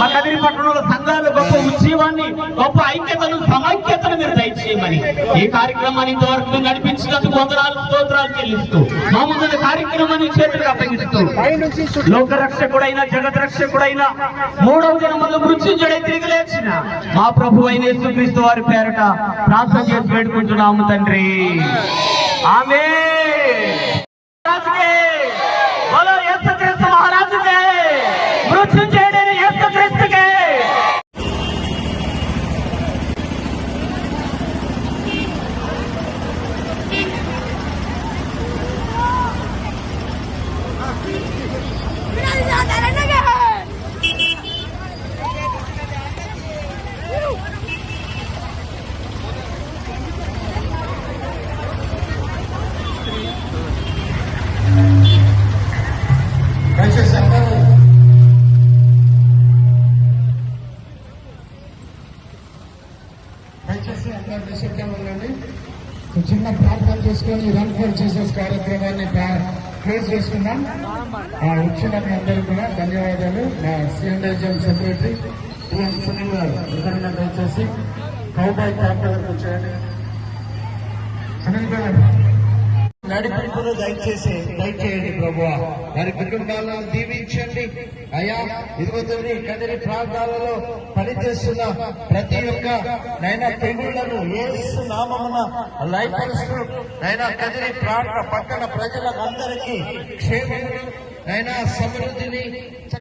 మా కదిరి పట్టణంలో సంఘాలు గొప్ప ఉద్యమాన్ని, గొప్ప ఐక్యతను, సమైక్యతను మీరు దయచేయమని ఈ కార్యక్రమాన్ని ఇంతవరకు నడిపించినందుకు వందనాలు స్తోత్రాలు చెల్లిస్తూ మా ముందున్న కార్యక్రమాన్ని చేతులకు అప్పగిస్తూ లోకరక్షకుడైన జగద్రక్షకుడైన మూడవ దినమున మృత్యుంజయుడై తిరిగి లేచిన మా ప్రభు అయిన యేసుక్రీస్తు వారి పేరట ప్రార్థన చేసి వేడుకుంటున్నాము తండ్రి. ఆమేన్. बोलो यीशु क्रिस्त महाराज के मृत्युंजयुडैన यीशु क्रिस्त के దయచేసి అందరూ నిశ్శబ్దంగా ఉండండి. చిన్న ప్రార్థన చేసుకొని రన్ ఫర్ జీసస్ కార్యక్రమాన్ని క్లోజ్ చేసుకుందాం. వచ్చిన మీ అందరికీ కూడా ధన్యవాదాలు. మా సిఎండిజం సెక్రటరీ టిఎం సునీల్ గారు విధంగా దయచేసి కౌబాయ్ క్యాంప్ వరకు చేయండి. సునీల్ గారు నడిపింపును దయచేయండి ప్రభువా. వారి కుటుంబాలను దీవించండి అయ్యా. ఇదిగోతోని కదిరి ప్రాంతాలలో పనిచేస్తున్న ప్రతి ఒక్క నైనా తెగుళ్లను యేసు నామమున లయపరుస్తూ నైనా కదిరి ప్రాంత పట్టణ ప్రజలందరికీ క్షేమమును నైనా సమృద్ధిని